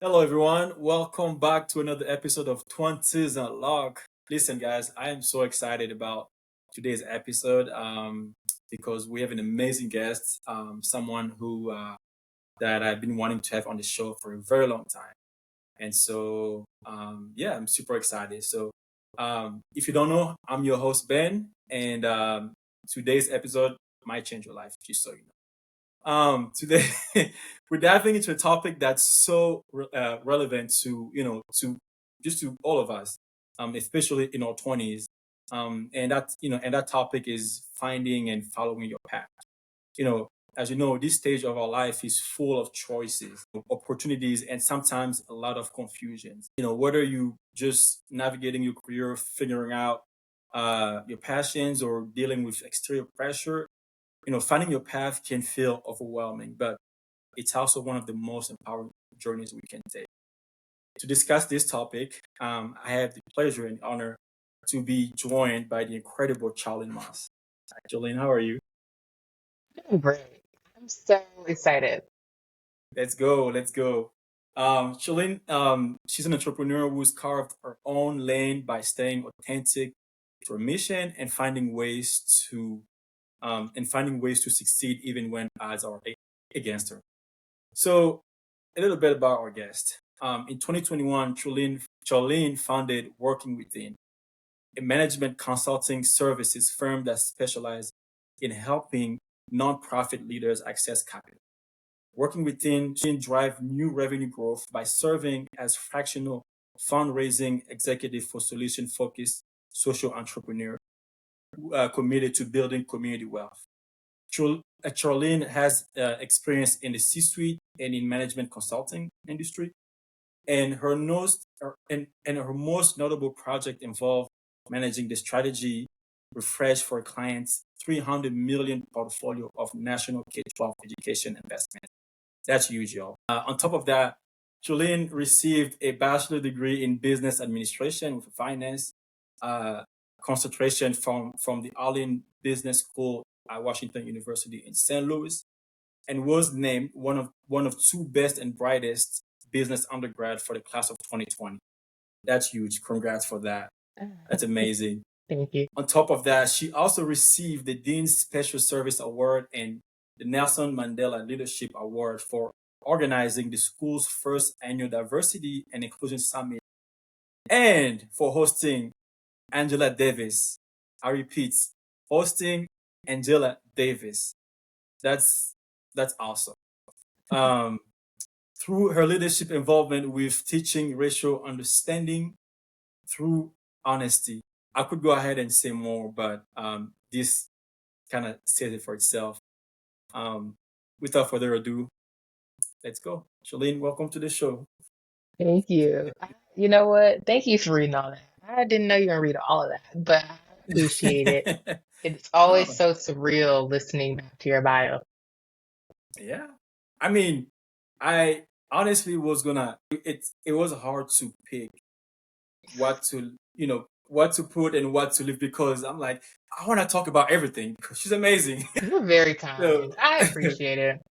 Hello, everyone. Welcome back to another episode of 20s Unlock. Listen, guys, I am so excited about today's episode because we have an amazing guest, someone who that I've been wanting to have on the show for a very long time. And so, yeah, I'm super excited. So, if you don't know, I'm your host, Ben, and today's episode might change your life, just so you know. Today we're diving into a topic that's so relevant to to just to all of us, especially in our 20s. And that topic is finding and following your path. You know, as you know, this stage of our life is full of choices, opportunities, and sometimes a lot of confusions. Whether you just navigating your career, figuring out your passions, or dealing with exterior pressure, finding your path can feel overwhelming, but it's also one of the most empowering journeys we can take. To discuss this topic, I have the pleasure and honor to be joined by the incredible Charlyn Moss. Hi, Jolene, how are you? Doing great. I'm so excited. Let's go, let's go. Charlyn, she's an entrepreneur who's carved her own lane by staying authentic to her mission and finding ways to succeed even when odds are against her. So, a little bit about our guest. In 2021, Charlene founded Working Within, a management consulting services firm that specializes in helping nonprofit leaders access capital. Working Within drive new revenue growth by serving as fractional fundraising executive for solution-focused social entrepreneur committed to building community wealth. Charlene has experience in the C-suite and in management consulting industry, and her most notable project involved managing the strategy refresh for a client's 300 million portfolio of national K-12 education investment. That's huge, y'all. On top of that, Charlene received a bachelor degree in business administration with a finance uh, concentration from the Allen Business School at Washington University in St. Louis, and was named one of two best and brightest business undergrad for the class of 2020. That's huge. Congrats for that. That's amazing. Thank you. On top of that, she also received the Dean's Special Service Award and the Nelson Mandela Leadership Award for organizing the school's first annual Diversity and Inclusion Summit and for hosting Angela Davis. I repeat, hosting Angela Davis. That's that's awesome. Um, through her leadership involvement with teaching racial understanding through honesty. I could go ahead and say more, but this kind of says it for itself. Um, Without further ado, let's go. Charlene, welcome to the show. Thank you. You know what? Thank you for reading all that. I didn't know you were going to read all of that, but I appreciate it. It's always No, so surreal listening back to your bio. yeah. I mean, I honestly was gonna. It was hard to pick what to put and what to leave because I'm like I want to talk about everything because she's amazing. You're very so kind. I appreciate it.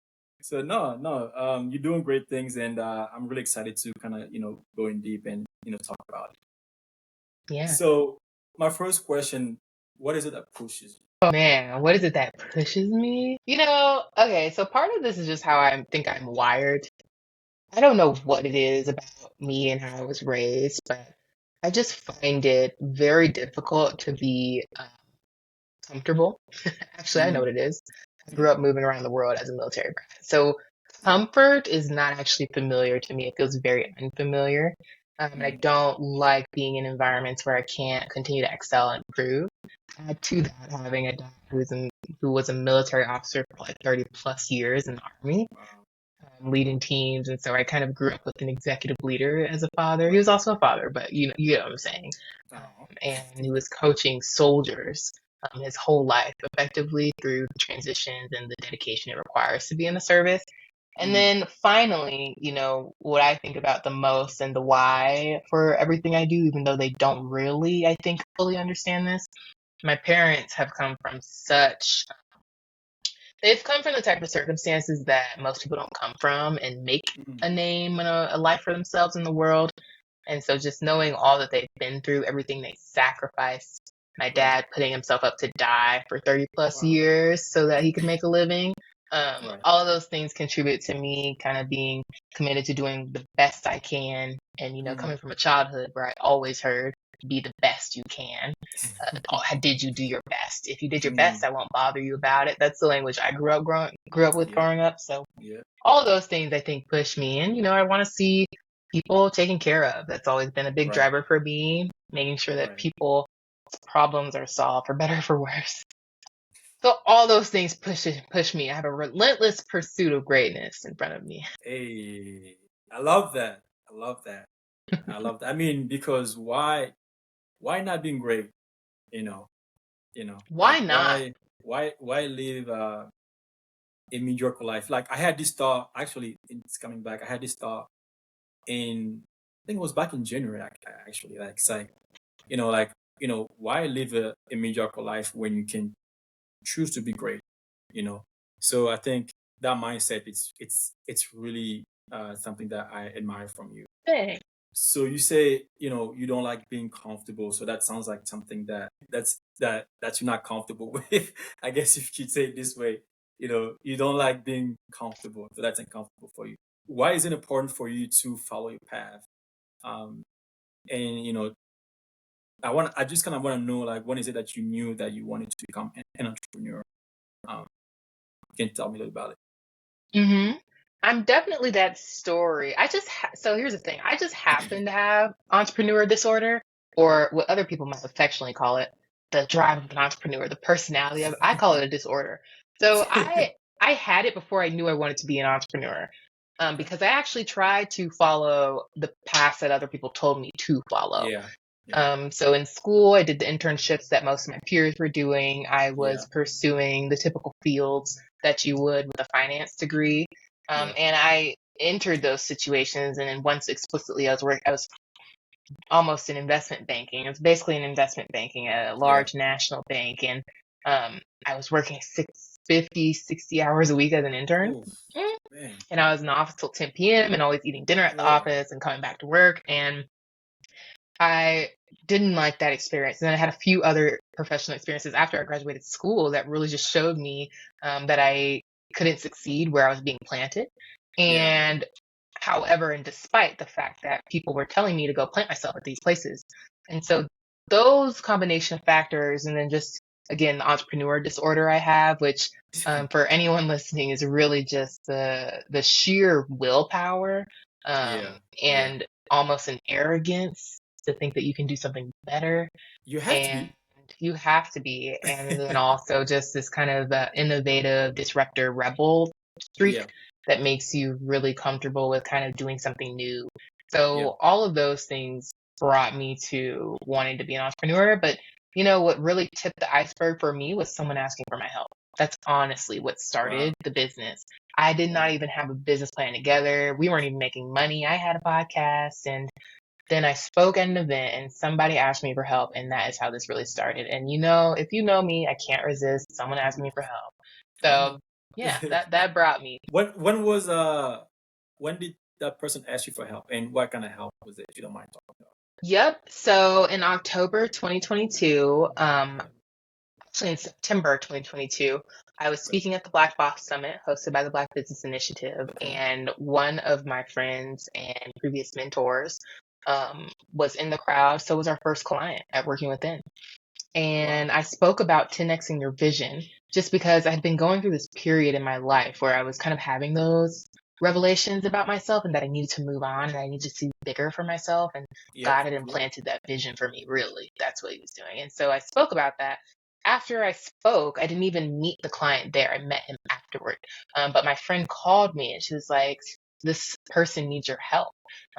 So no, no, you're doing great things, and I'm really excited to kind of go in deep and talk about it. Yeah. So my first question: what is it that pushes you? Oh man, what is it that pushes me? Okay, so part of this is just how I think I'm wired. I don't know what it is about me and how I was raised, but I just find it very difficult to be comfortable. Actually, I know Mm, what it is. I grew up moving around the world as a military brat. So comfort is not actually familiar to me. It feels very unfamiliar. And I mm, don't like being in environments where I can't continue to excel and improve. Add to that, having a dad who was a military officer for like 30 plus years in the Army, wow, leading teams. And so I kind of grew up with an executive leader as a father. He was also a father, but you know what I'm saying. oh, And he was coaching soldiers his whole life effectively through the transitions and the dedication it requires to be in the service. And mm, then finally, what I think about the most and the why for everything I do, even though they don't really, I think, fully understand this. My parents have come from such They've come from the type of circumstances that most people don't come from and make Mm, a name and a life for themselves in the world. And so just knowing all that they've been through, everything they sacrificed, my right. dad putting himself up to die for 30 plus Wow. years so that he could make a living, Right. all of those things contribute to me kind of being committed to doing the best I can. And, Mm. coming from a childhood where I always heard, be the best you can. Did you do your best? If you did your best, Mm. I won't bother you about it. That's the language I grew up with Yeah. growing up. So Yeah. all of those things I think push me. And, I want to see people taken care of. That's always been a big Right. driver for me, making sure that Right. people's problems are solved for better or for worse. So all those things push me. I have a relentless pursuit of greatness in front of me. Hey, I love that. I love that. I love that. I mean, because why not being great? You know, Why like not? why live a mediocre life? Like I had this thought. Actually, it's coming back. I had this thought in I think it was back in January. Actually, like it's like like why live a mediocre life when you can choose to be great? You know. So I think that mindset it's really something that I admire from you. Hey. So you say, you don't like being comfortable. So that sounds like something that you're not comfortable with. I guess if you could say it this way, you don't like being comfortable. So that's uncomfortable for you. Why is it important for you to follow your path? Um, and I just kind of want to know, like, when is it that you knew that you wanted to become an entrepreneur? Um, can you tell me a little about it? hmm I'm definitely that story. So here's the thing. I just happen to have entrepreneur disorder, or what other people might affectionately call it, the drive of an entrepreneur, the personality of it. I call it a disorder. So I had it before I knew I wanted to be an entrepreneur, Okay. because I actually tried to follow the path that other people told me to follow. Yeah. Yeah. So in school, I did the internships that most of my peers were doing. I Yeah. was pursuing the typical fields that you would with a finance degree. Yeah. And I entered those situations. And then once explicitly, I was almost in investment banking. It was basically in investment banking at a Yeah. large national bank. And I was working 60 hours a week as an intern. Oh, Mm. man. And I was in the office till 10 p.m. and always eating dinner at the Oh. office and coming back to work. And I didn't like that experience. And then I had a few other professional experiences after I graduated school that really just showed me that I couldn't succeed where I was being planted. Yeah. And however, and despite the fact that people were telling me to go plant myself at these places. And so those combination of factors, and then just again, the entrepreneur disorder I have, which for anyone listening is really just the sheer willpower Yeah. Yeah. and almost an arrogance to think that you can do something better, You have to and be. you have to be. And then also just this kind of innovative disruptor rebel streak Yeah. that makes you really comfortable with kind of doing something new. Yeah. So all of those things brought me to wanting to be an entrepreneur. But what really tipped the iceberg for me was someone asking for my help. That's honestly what Wow. started the business. I did not Wow. even have a business plan together. We weren't even making money. I had a podcast, and then I spoke at an event and somebody asked me for help, and that is how this really started. And if you know me, I can't resist someone asking me for help. I know. So yeah, that brought me. When did that person ask you for help, and what kind of help was it? If you don't mind talking about. Yep. So in October 2022, Okay. actually in September 2022, I was Okay. speaking at the Black Box Summit hosted by the Black Business Initiative, Okay. and one of my friends and previous mentors was in the crowd. So was our first client at Working Within. And Wow. I spoke about 10xing your vision just because I had been going through this period in my life where I was kind of having those revelations about myself and that I needed to move on and I needed to see bigger for myself. And Yep. God had Yep. implanted that vision for me, really. That's what he was doing. And so I spoke about that. After I spoke, I didn't even meet the client there. I met him afterward. But my friend called me and she was like, this person needs your help.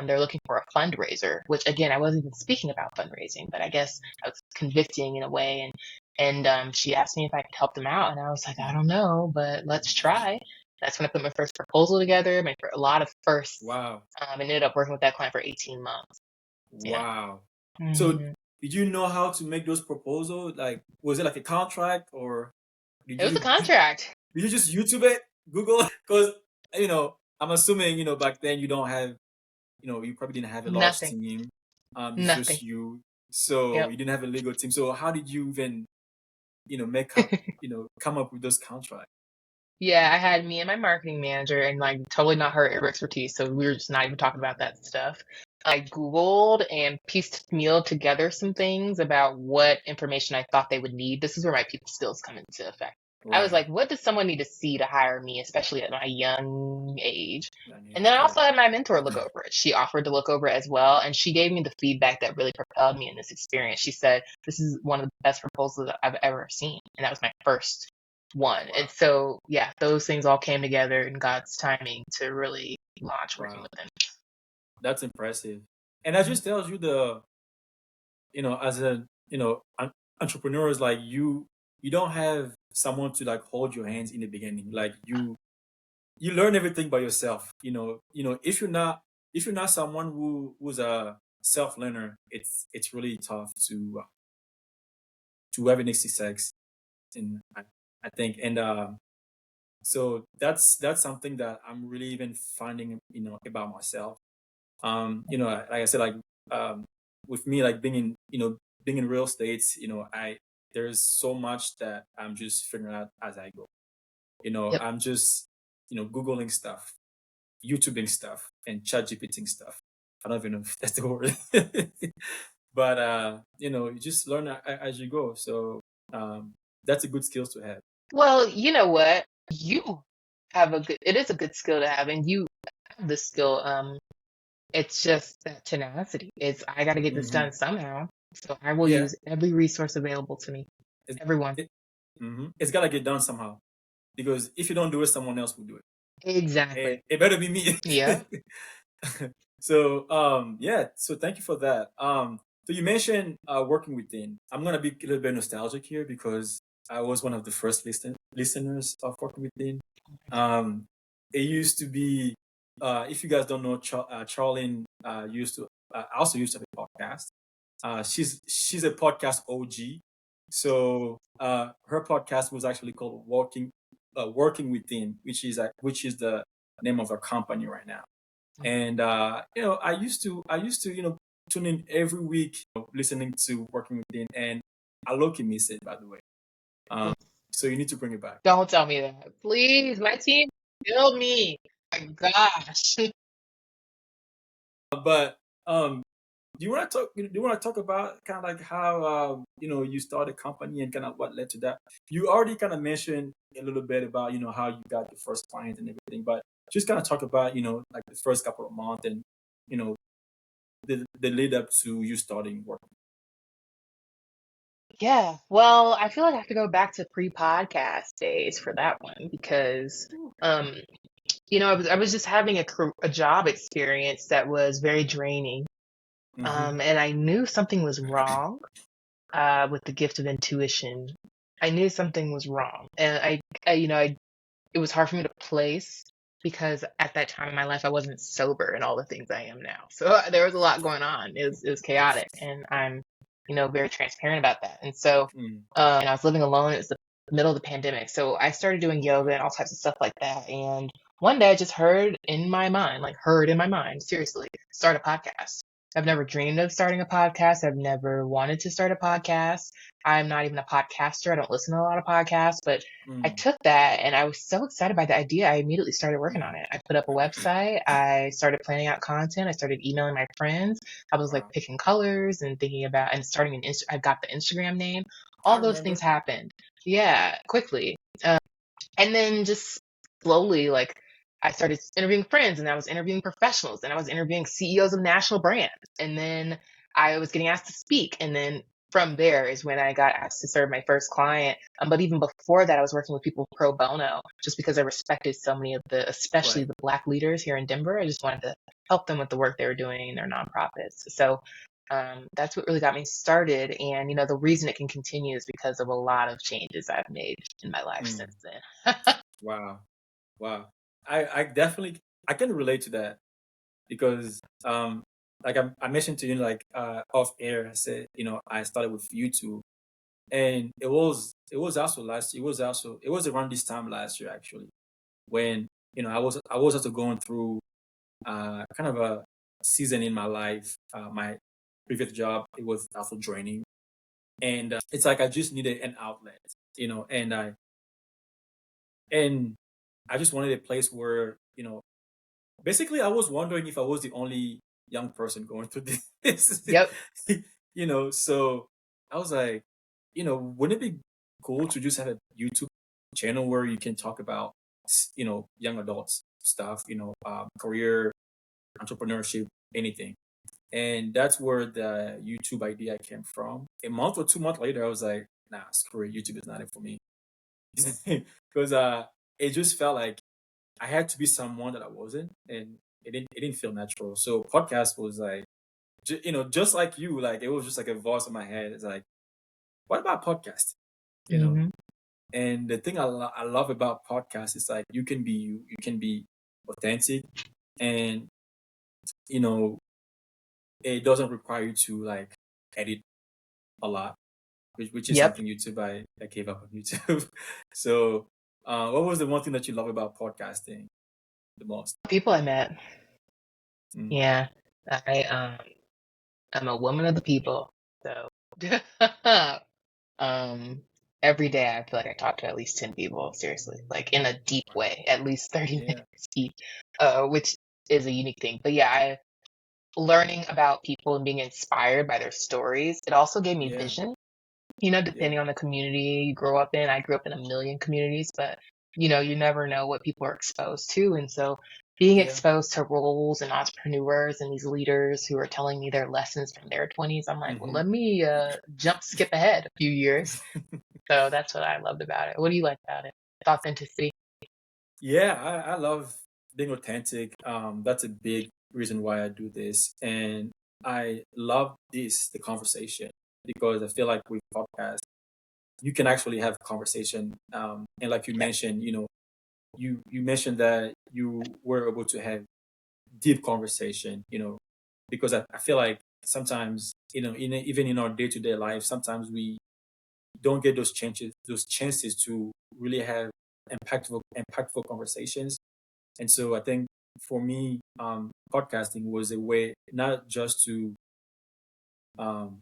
They're looking for a fundraiser, which again, I wasn't even speaking about fundraising, but I guess I was convicting in a way. And she asked me if I could help them out. And I was like, I don't know, but let's try. That's when I put my first proposal together, a lot of firsts, Wow. and ended up working with that client for 18 months. Yeah. Wow. So hmm did you know how to make those proposals? Like, was it like a contract, or did It was a you? contract. Did you just YouTube it, Google? Because I'm assuming back then you don't have you probably didn't have a large Nothing. team. It's Nothing. just you, so Yep. you didn't have a legal team. So how did you even make up come up with those contracts? Yeah, I had me and my marketing manager, and like totally not her expertise, so we were just not even talking about that stuff. I Googled and piecemeal together some things about what information I thought they would need. This is where my people skills come into effect. I was Right. like, what does someone need to see to hire me, especially at my young age? And then I Right. also had my mentor look over it. She offered to look over it as well, and she gave me the feedback that really propelled me in this experience. She said, this is one of the best proposals that I've ever seen. And that was my first one. Wow. And so, yeah, those things all came together in God's timing to really launch Working Wow. with Him. That's impressive. And that Mhm. just tells you as a, entrepreneurs, like you don't have someone to like hold your hands in the beginning. Like you learn everything by yourself. If you're not someone who's a self learner, it's really tough to have any success. And I think, and so that's something that I'm really even finding about myself. Like I said, like with me, like being in real estate, I there's so much that I'm just figuring out as I go. Yep. I'm just googling stuff, YouTubing stuff, and chat GPTing stuff. I don't even know if that's the word. But you just learn as you go. So that's a good skills to have. Well, you know what? You have it is a good skill to have, and you have the skill. It's just that tenacity. I got to get this Hmm. done somehow. So I will Yeah, use every resource available to me. it's, Everyone. it's gotta get done somehow, because if you don't do it, someone else will do it. Exactly. It better be me. Yeah. So yeah, so thank you for that. So you mentioned working within. I'm gonna be a little bit nostalgic here because I was one of the first listeners of working within. um it used to be, if you guys don't know, Charlyn used to also used to have a podcast. She's a podcast OG. So her podcast was actually called Working Within, which is the name of her company right now. And I used to tune in every week, listening to Working Within, and I low-key miss it, by the way. Um, so you need to bring it back. Don't tell me that. Please, my team killed me. My gosh. But do you want to talk about kind of like how you started a company and kind of what led to that? You already kind of mentioned a little bit about how you got your first client and everything, but just kind of talk about like the first couple of months and you know the lead up to you starting work. Yeah, well, I feel like I have to go back to pre-podcast days for that one because, um, I was just having a job experience that was very draining, Mm-hmm. and I knew something was wrong, with the gift of intuition. I knew something was wrong, and it was hard for me to place because at that time in my life I wasn't sober and all the things I am now. So there was a lot going on. It was chaotic, and I'm very transparent about that. And so Mm, and I was living alone. It was the middle of the pandemic, so I started doing yoga and all types of stuff like that. And one day I just heard in my mind, seriously, start a podcast. I've never dreamed of starting a podcast. I've never wanted to start a podcast. I'm not even a podcaster. I don't listen to a lot of podcasts, but I mm. took that and I was so excited by the idea. I immediately started working on it. I put up a website. I started planning out content. I started emailing my friends. I was like Wow. picking colors and thinking about and starting I got the Instagram name. I All those things remember. happened. Yeah, quickly. And then just slowly, like, I started interviewing friends and I was interviewing professionals and I was interviewing CEOs of national brands. And then I was getting asked to speak. And then from there is when I got asked to serve my first client. But even before that, I was working with people pro bono just because I respected so many of especially Right. the Black leaders here in Denver. I just wanted to help them with the work they were doing in their nonprofits. So that's what really got me started. And, the reason it can continue is because of a lot of changes I've made in my life Mm. since then. Wow. Wow. I definitely I can relate to that because like I mentioned to you, like off air, I said I started with YouTube, And it was also last year. It was around this time last year actually when I was also going through kind of a season in my life. My previous job, it was also draining, and it's like I just needed an outlet, and I just wanted a place where basically I was wondering if I was the only young person going through this, Yep. So I was like, wouldn't it be cool to just have a YouTube channel where you can talk about young adults stuff, career, entrepreneurship, anything. And that's where the YouTube idea came from. A month or 2 months later, I was like, nah, screw it. YouTube is not it for me. Because it just felt like I had to be someone that I wasn't. And it didn't feel natural. So podcast was like, just like you, like it was just like a voice in my head. It's like, what about podcast? You know? Hmm. And the thing I love about podcasts is like you can be you can be authentic, and you know it doesn't require you to like edit a lot, which is Yep. something YouTube I gave up on YouTube. So, what was the one thing that you love about podcasting the most? People I met. Mm, Yeah. I'm a woman of the people. So um every day I feel like I talk to at least 10 people, seriously. Like in a deep wow. way, at least 30 Yeah. minutes deep. Which is a unique thing. But yeah, I learning about people and being inspired by their stories, it also gave me Yeah. vision. Yeah. Depending on the community you grow up in. I grew up in a million communities, but you never know what people are exposed to. And so being Yeah. exposed to roles and entrepreneurs and these leaders who are telling me their lessons from their 20s, I'm like, well, Hmm. let me skip ahead a few years. So that's what I loved about it. What do you like about it? Authenticity. Yeah, I love being authentic. That's a big reason why I do this. And I love the conversation, because I feel like with podcasts, you can actually have conversation. And like you Yep. mentioned, you mentioned that you were able to have deep conversation, because I feel like sometimes, even in our day-to-day life, sometimes we don't get those chances to really have impactful conversations. And so I think for me, podcasting was a way not just to, um,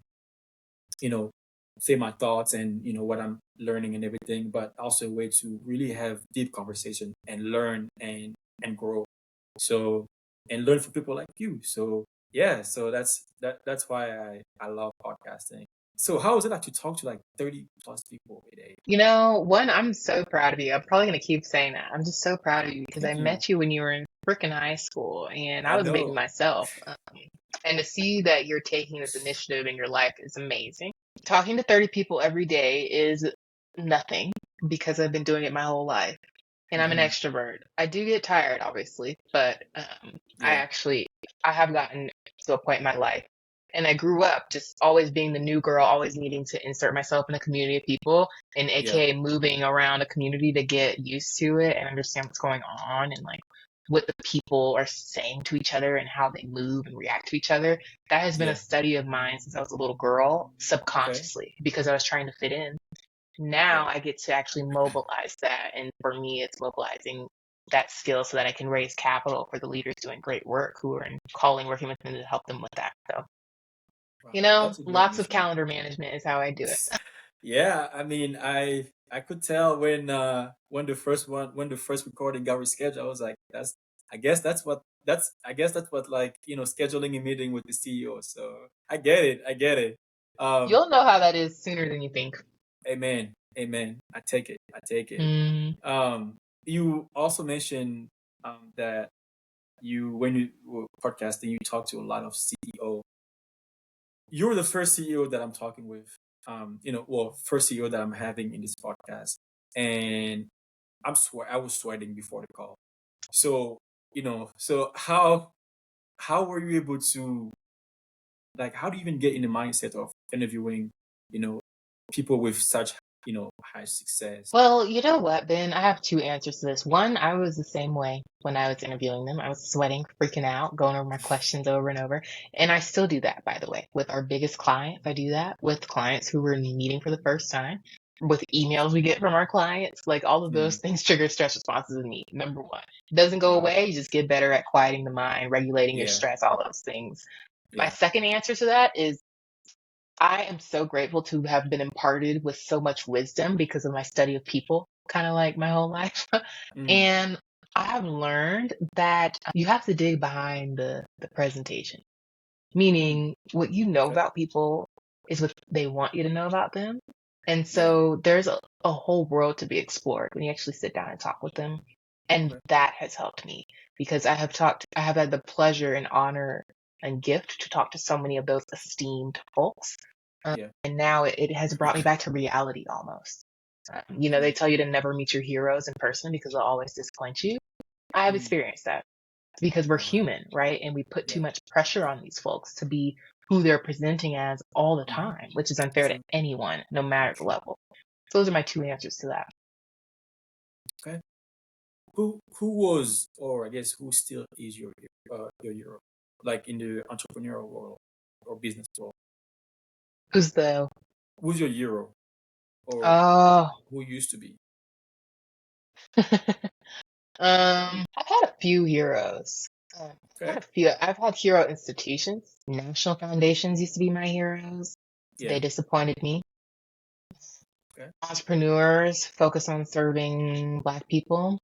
you know, say my thoughts and what I'm learning and everything, but also a way to really have deep conversation and learn and grow. So, and learn from people like you. So yeah, so that's why I love podcasting. So how is it like to talk to like 30 plus people a day? One, I'm so proud of you. I'm probably going to keep saying that. I'm just so proud of you because I Thank you. met you when you were in freaking high school and I I was a baby know. myself. And to see that you're taking this initiative in your life is amazing. Talking to 30 people every day is nothing because I've been doing it my whole life. And I'm an Hmm. extrovert. I do get tired, obviously, but Yeah. I have gotten to a point in my life. And I grew up just always being the new girl, always needing to insert myself in a community of people, and Yeah. AKA moving around a community to get used to it and understand what's going on and like what the people are saying to each other and how they move and react to each other. That has been a Yeah. study of mine since I was a little girl, Okay. subconsciously, because I was trying to fit in. Yeah. Now I get to actually mobilize that. And for me, it's mobilizing that skill so that I can raise capital for the leaders doing great work who are in calling, working with them to help them with that. So, Wow. That's a great lots of mission. calendar management is how I do it. Yeah, I mean, I could tell when the first recording got rescheduled, I was like, I guess that's what, like, scheduling a meeting with the CEO. So I get it. I get it. Um, You'll know how that is sooner than you think. amen. Amen. I take it. I take it. Mm, You also mentioned that when you were podcasting, you talked to a lot of CEO. You're the first CEO that I'm talking with. First CEO that I'm having in this podcast, and I was sweating before the call. So, so how were you able to, like, how do you even get in the mindset of interviewing, you know, people with such had success? Well, you know what, Ben? I have two answers to this. One, I was the same way when I was interviewing them. I was sweating, freaking out, going over my questions over and over. And I still do that, by the way. With our biggest clients, I do that. With clients who we're meeting for the first time, with emails we get from our clients, like all of those Mm, things trigger stress responses in me. Number one. It doesn't go wow. away. You just get better at quieting the mind, regulating your Yeah. stress, all those things. My Yeah. second answer to that is I am so grateful to have been imparted with so much wisdom because of my study of people, kind of like my whole life. Mm, And I have learned that you have to dig behind the presentation, mm, meaning what you know okay. about people is what they want you to know about them. And Yeah. so there's a whole world to be explored when you actually sit down and talk with them. And Okay. that has helped me because I have had the pleasure and honor and gift to talk to so many of those esteemed folks. Yeah. And now it has brought me back to reality almost. They Mm, tell you to never meet your heroes in person because they'll always disappoint you. I have mm, experienced that because we're wow. human, right? And we put too Yeah. much pressure on these folks to be who they're presenting as all the Hmm. time, which is unfair to True. anyone, no matter the True. level. So those are my two answers to that. Okay. Who was, or I guess who still is your hero, like in the entrepreneurial world or business world? Who's the Who's your hero, or oh who used to be? I've had a few heroes. Okay. I've had hero institutions. National foundations used to be my heroes. Yeah. They disappointed me. Okay. Entrepreneurs focus on serving Black people.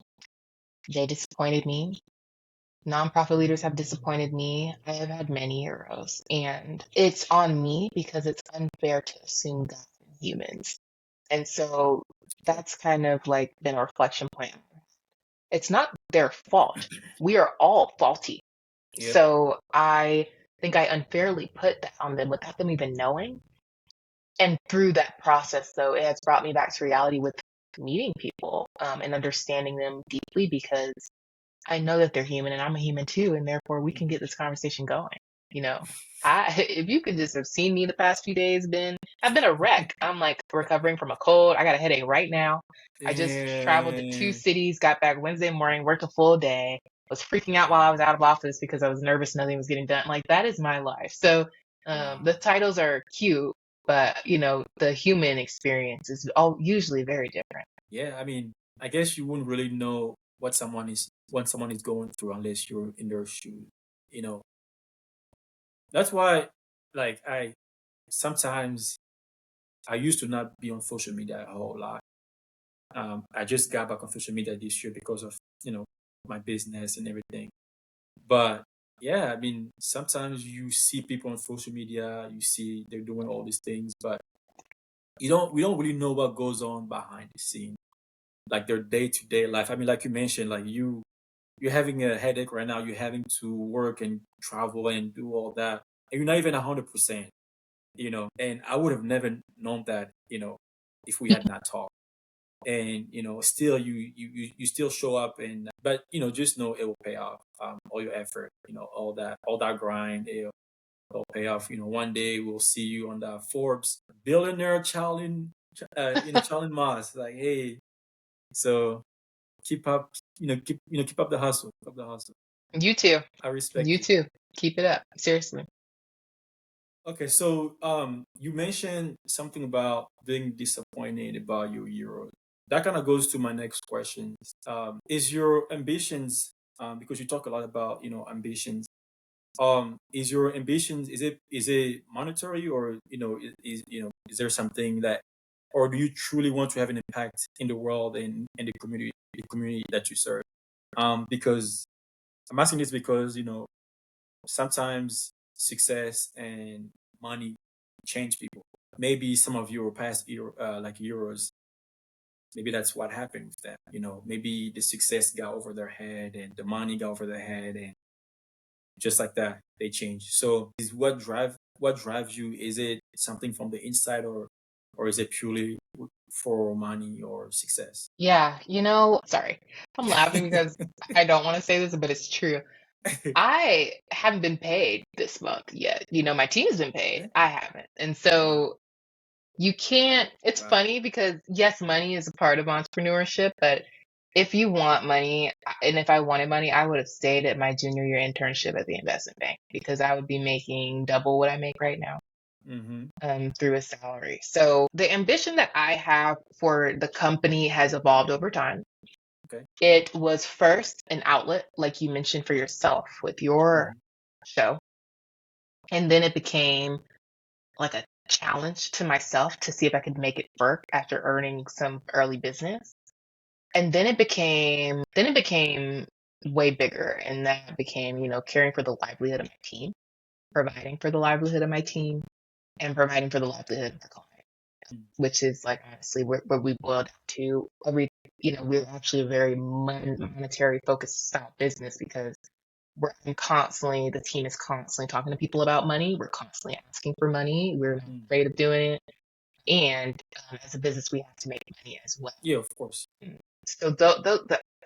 They disappointed me. Nonprofit leaders have disappointed me. I have had many heroes, and it's on me because it's unfair to assume God in humans. And so Okay. that's kind of like been a reflection point. It's not their fault. We are all faulty. Yep. So I think I unfairly put that on them without them even knowing. And through that process, though, it has brought me back to reality with meeting people and understanding them deeply because I know that they're human and I'm a human too, and therefore we can Hmm. get this conversation going. You know, if you could just have seen me the past few days, I've been a wreck. I'm like recovering from a cold. I got a headache right now. I just traveled to two And cities, got back Wednesday morning, worked a full day, was freaking out while I was wow. out of office because I was nervous nothing was getting done. Like that is my life. So the Wow. titles are cute, but the human experience is all usually very different. Yeah. I mean, I guess you wouldn't really know what someone is going through unless you're in their shoes. You know. That's why, like, I sometimes I used to not be on social media a whole lot. I just got back on social media this year because of my business and everything. But yeah, I mean, sometimes you see people on social media, you see they're doing all these things, but we don't really know what goes on behind the scene, like their day to day life. I mean, like you mentioned, like you're having a headache right now, you're having to work and travel and do all that, and you're not even 100%. And I would have never known that, if we had not talked. And still you still show up, and but just know it will pay off. All your effort, all that grind, it'll pay off. One day we'll see you on the Forbes billionaire Charlyn Moss, like, hey. So keep up, keep up the hustle, You too. I respect You you. too. Keep it up. Seriously. Okay, so you mentioned something about being disappointed about your Euros. That kind of goes to my next question. Is your ambitions, because you talk a lot about ambitions. Is your ambitions, is it monetary, or is there something that, or do you truly want to have an impact in the world and in the community that you serve? Because I'm asking this because sometimes success and money change people. Maybe some of your past like Euros, maybe that's what happened with them. Maybe the success got over their head and the money got over their head, and just like that, they change. So, is what drives you? Is it something from the inside, or is it purely for money or success? Yeah, sorry. I'm laughing because I don't want to say this, but it's true. I haven't been paid this month yet. My team's been paid. Okay. I haven't. And Wow. so You can't, it's Wow. funny because yes, money is a part of entrepreneurship, but if you want money, and if I wanted money, I would have stayed at my junior year internship at the investment bank because I would be making double what I make right now Mm-hmm. through a salary. So the ambition that I have for the company has evolved over time. Okay. It was first an outlet, like you mentioned for yourself with your Mm-hmm. show. And then it became like a challenge to myself to see if I could make it work after earning some early business. And then it became way bigger. And that became, caring for the livelihood of my team, providing for the livelihood of my team, and providing for the livelihood of the client, which is like honestly where we boiled down to we're actually a very monetary focused style business because the team is constantly talking to people about money. We're constantly asking for money. We're not Mm. afraid of doing it. And as a business, we have to make money as well. Yeah, of course. So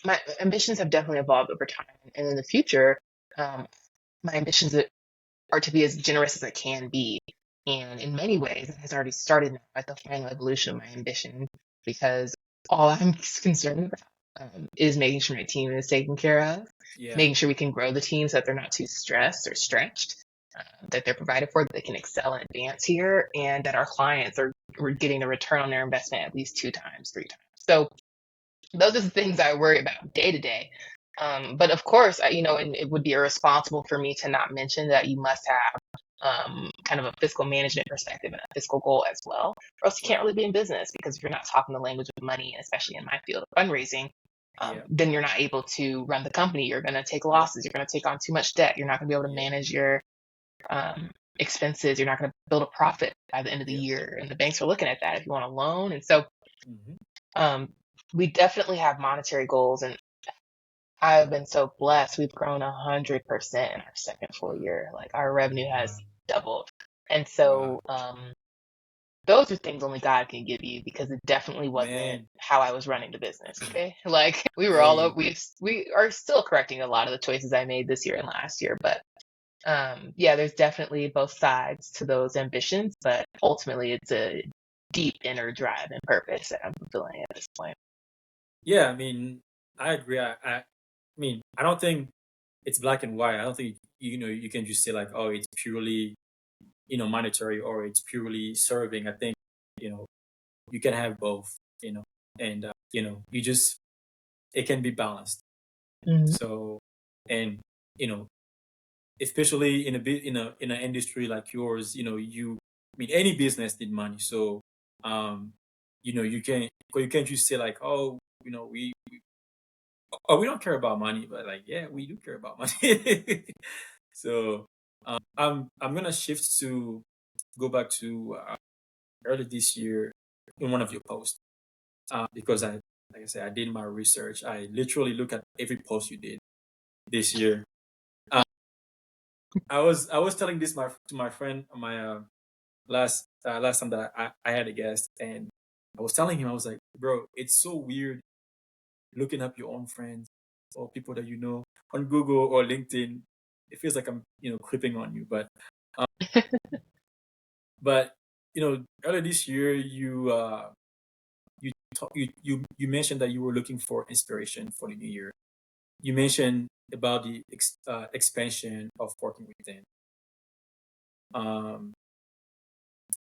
my ambitions have definitely evolved over time. And in the future, my ambitions are to be as generous as I can be. And in many ways, it has already started now at the final evolution of my ambition because all I'm concerned about is making sure my team is taken care of, Yeah. making sure we can grow the team so that they're not too stressed or stretched, that they're provided for, that they can excel and advance here, and that our clients are getting a return on their investment at least 2 times, 3 times. So those are the things I worry about day to day. But of course, and it would be irresponsible for me to not mention that you must have kind of a fiscal management perspective and a fiscal goal as well, or else you can't Right. really be in business because if you're not talking the language of money, and especially in my field of fundraising, Yeah. then you're not able to run the company. You're going to take Yep. losses. You're going to take on too much debt. You're not going to be able to Yep. manage your expenses. You're not going to build a profit by the end of the Yep. year. And the banks are looking at that if you want a loan. And so Mm-hmm. um, we definitely have monetary goals. And I've been so blessed. We've grown 100% in our second full Wow. year. Like our revenue has Wow. doubled. And Wow. so those are things only God can give you because it definitely wasn't Man. how I was running the business. Okay. Like we were all over, Hey. we are still correcting a lot of the choices I made this year and last year. But yeah, there's definitely both sides to those ambitions, but ultimately it's a deep inner drive and purpose that I'm fulfilling at this point. Yeah, I mean, I agree. I mean, I don't think it's black and white. I don't think you can just say like, oh, it's purely monetary or it's purely serving. I think you know you can have both. And you just it can be balanced. Mhm. So, and you know, especially in a bit in an industry like yours, I mean any business need money. So, um, you can't just say like, oh, we don't care about money, but like, yeah, we do care about money. So, I'm gonna shift to go back to early this year in one of your posts because like I said, I did my research. I literally look at every post you did this year. Uh, I was telling this to my friend on my last time that I had a guest, and I was telling him I was like, bro, it's so weird looking up your own friends or people that you know on Google or LinkedIn. It feels like I'm creeping on you, um, but earlier this year you mentioned that you were looking for inspiration for the new year. You mentioned about the expansion of working within. Um,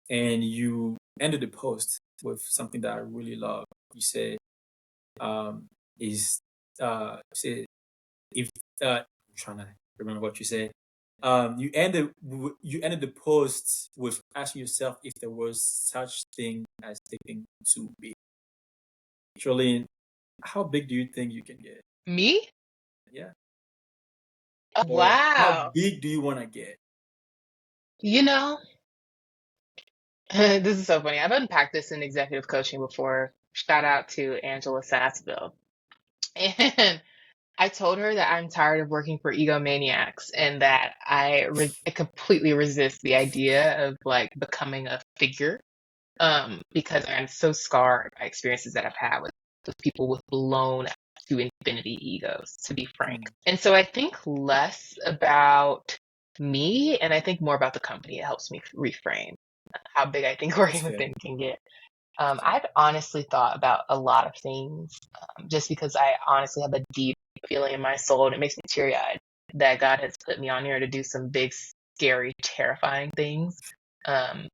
and you ended the post with something that I really love. You say, is say if I'm trying to remember what you said. You ended the post with asking yourself if there was such thing as thinking too big. Charlene, how big do you think you can get? Me? Yeah. Oh, Or how wow. big do you want to get? You know, this is so funny. I've unpacked this in executive coaching before. Shout out to Angela Sassville. And I told her that I'm tired of working for egomaniacs and that I completely resist the idea of like becoming a figure because I'm so scarred by experiences that I've had with people with blown out to infinity egos, to be frank. Mm, And so I think less about me and I think more about the company. It helps me reframe. how big I think That's working fair. within can get. That's fair. I've honestly thought about a lot of things, just because I honestly have a deep feeling in my soul, and it makes me teary-eyed that God has put me on here to do some big, scary, terrifying things.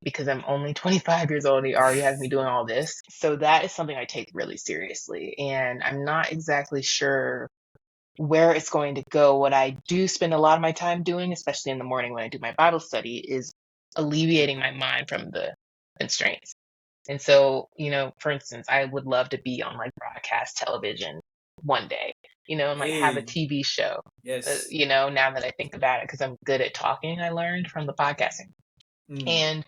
Because I'm only 25 years old and He already has me doing all this. So that is something I take really seriously. And I'm not exactly sure where it's going to go. What I do spend a lot of my time doing, especially in the morning when I do my Bible study, is alleviating my mind from the constraints. And so, for instance, I would love to be on like broadcast television one day, and like have a Hey, TV show, yes. now that I think about it, because I'm good at talking, I learned from the podcasting. Mm, And,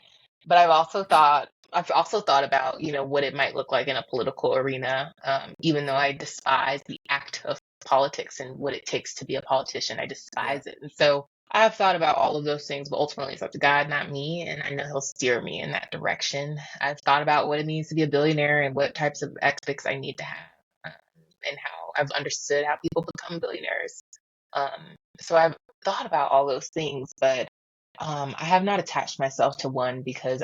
but I've also thought about, what it might look like in a political arena, even though okay. I despise the act of politics and what it takes to be a politician. I Yeah. despise it. And so I've thought about all of those things, but ultimately it's up to God, not me. And I know He'll steer me in that direction. I've thought about what it means to be a billionaire and what types of ethics I need to have, and how I've understood how people become billionaires. So I've thought about all those things, but I have not attached myself to one because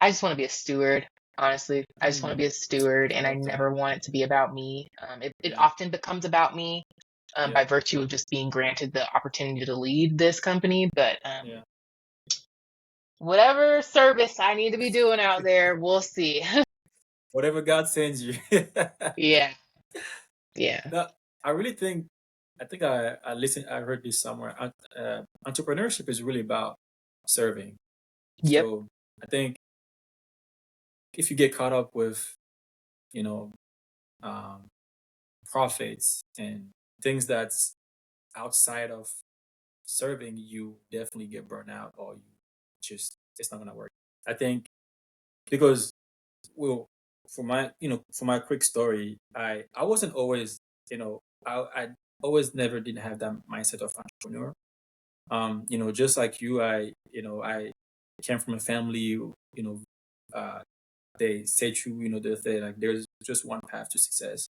I just want to be a steward. Honestly, I just want to Mm, be a steward, I and I love that. never want it to be about me. It Yeah. often becomes about me, Yeah. by virtue of just being granted the opportunity to lead this company. But Yeah. whatever service I need to be doing out there, we'll see. Whatever God sends you. Yeah, yeah. No, I really think, I listened, I heard this somewhere. Entrepreneurship is really about serving. Yep, So I think if you get caught up with, you know, um, profits and things that's outside of serving, you definitely get burnt out, or you just, it's not gonna work. I think because, well, for my quick story, I wasn't always, I always never didn't have that mindset of entrepreneur. Just like you, I came from a family, uh, they say true, they say like there's just one path to success,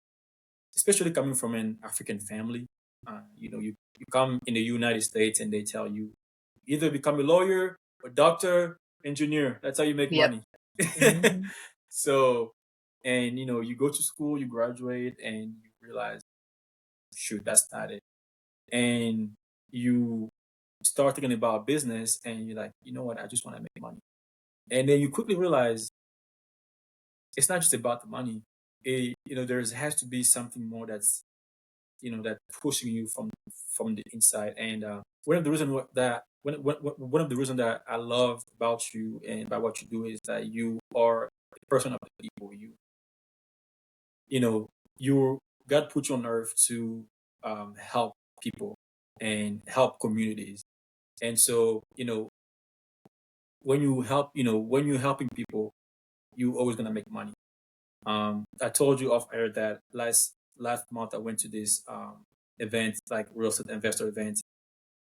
especially coming from an African family. You come in the United States and they tell you either become a lawyer, a doctor, engineer. That's how you make yep. money. Hmm. So, and you go to school, you graduate, and you realize, shoot, that's not it. And you start thinking about business, and you're like, you know what, I just want to make money. And then you quickly realize it's not just about the money. There has to be something more that pushing you from the inside. And one of the reason that one of the reason that I love about you and about what you do is that you are a person of the people. You know you God put you on earth to help people and help communities. And so when you're helping people, you always gonna make money. I told you off air that last month I went to this event, like real estate investor event,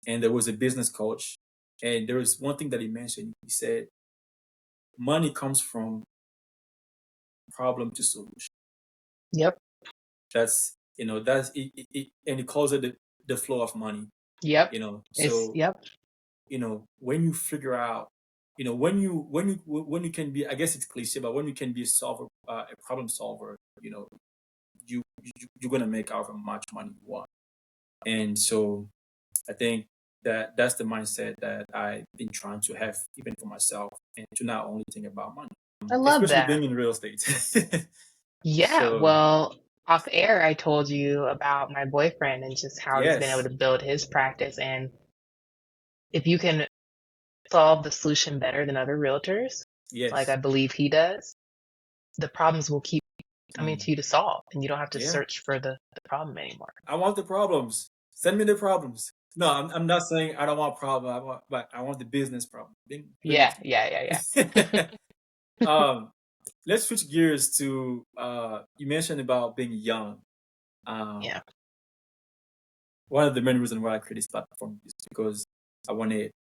and there was a business coach, and there was one thing that he mentioned. He said, "Money comes from problem to solution." Yep, That's and he calls it the flow of money. yep. It's So yep, when you figure out, when you can be, I guess it's cliche, but when you can be a problem solver, you're gonna make however much money you want. And so I think that's the mindset that I've been trying to have even for myself, and to not only think about money, I love especially that. being in real estate. Yeah, So well, off air, I told you about my boyfriend and just how he's been able yes, to build his practice. And if you can solve the solution better than other realtors, like I yes, believe he does, the problems will keep coming mm, to you to solve, and you don't have to yeah. search for the problem anymore. I want the problems. Send me the problems. No, I'm not saying I don't want problem. But I want the business problem. Bring it Yeah, to yeah, yeah, me. yeah. um, let's switch gears to you mentioned about being young. Yeah. Um, One of the main reasons why I created this platform is because I wanted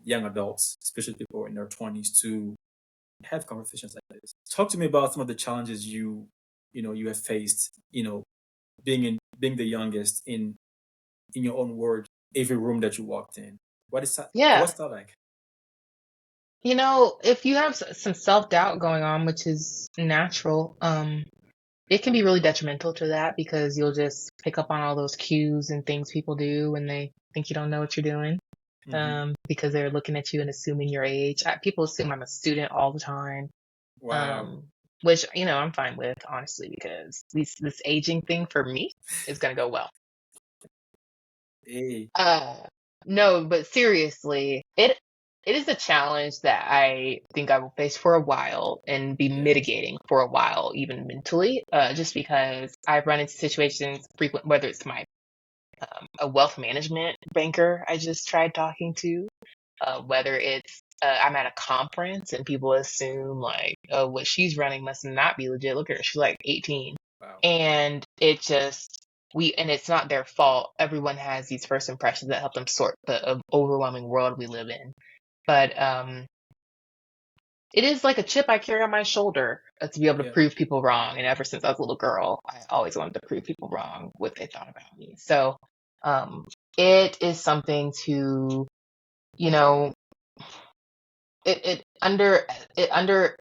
young adults, especially people in their 20s, to have conversations like this. Talk to me about some of the challenges you have faced. Being the youngest in your own word, every room that you walked in. What's Yeah. that like? If you have some self-doubt going on, which is natural, it can be really detrimental to that because you'll just pick up on all those cues and things people do when they think you don't know what you're doing, Hmm. because they're looking at you and assuming your age. People assume I'm a student all the time, Wow. um, which, I'm fine with, honestly, because this aging thing for me is going to go well. Hey. Uh, no, but seriously, it is a challenge that I think I will face for a while and be Yeah. mitigating for a while, even mentally, just because I've run into situations frequent, whether it's my a wealth management banker I just tried talking to, whether it's I'm at a conference and people assume like, oh, what she's running must not be legit. Look at her, she's like 18, Wow. and it just and it's not their fault. Everyone has these first impressions that help them sort the overwhelming world we live in. But it is like a chip I carry on my shoulder, to be able to Yeah. prove people wrong. And ever since I was a little girl, I always wanted to prove people wrong what they thought about me. So um, it is something to, you know, it it under it under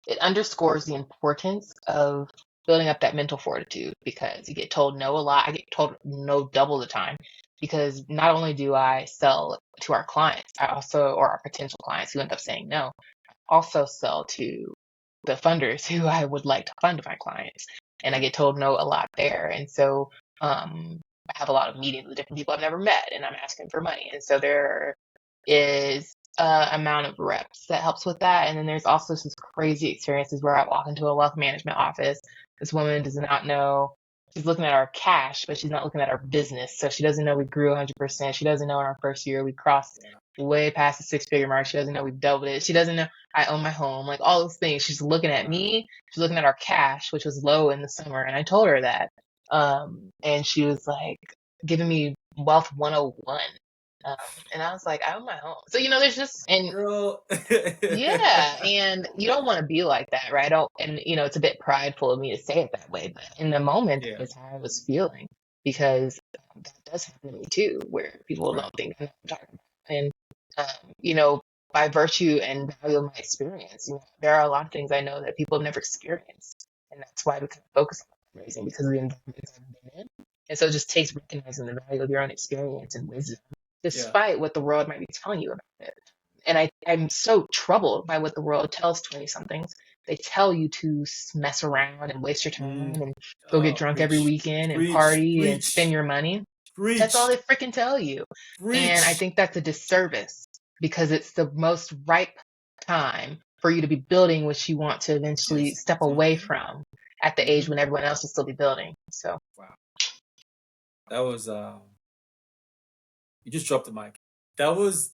it underscores the importance of building up that mental fortitude, because you get told no a lot. I get told no double the time, because not only do I sell to our clients, I also, or our potential clients who end up saying no, also sell to the funders who I would like to fund my clients. And I Yeah. get told no a lot there. And so I have a lot of meetings with different people I've never met, and I'm asking for money. And so there is amount of reps that helps with that. And then there's also some crazy experiences where I walk into a wealth management office. This woman does not know. She's looking at our cash, but she's not looking at our business. So she doesn't know we grew 100%. She doesn't know in our first year we crossed Yeah. way past the six-figure mark. She doesn't know we've doubled it. She doesn't know I own my home, like all those things. She's looking at Wow. me. She's looking at our cash, which was low in the summer, and I told her that. And she was like giving me wealth 101. Um, and I was like, I own my home. So, there's just, and Girl. yeah, and you don't want to be like that, right? I don't, and it's a bit prideful of me to say it that way, but in the moment, Yeah. that was how I was feeling, because that does happen to me too, where people Right. don't think I know what I'm talking about. And, by virtue and value of my experience, there are a lot of things I know that people have never experienced. And that's why we kind of focus on raising, because of the environments I've been in. And so it just takes recognizing the value of your own experience and wisdom, Yeah. despite what the world might be telling you about it. And I'm so troubled by what the world tells 20 somethings. They tell you to mess around and waste your Mm. time and go get drunk every Preach. weekend and Preach. party and spend Preach. your money. That's all Preach. they freaking tell you. And I Preach. think that's a disservice, because it's the most ripe time for you to be building what you want to eventually Yes. step away Mm-hmm. from at the age Mm-hmm. when everyone else will still be building. So, Wow. That was you just dropped the mic. That was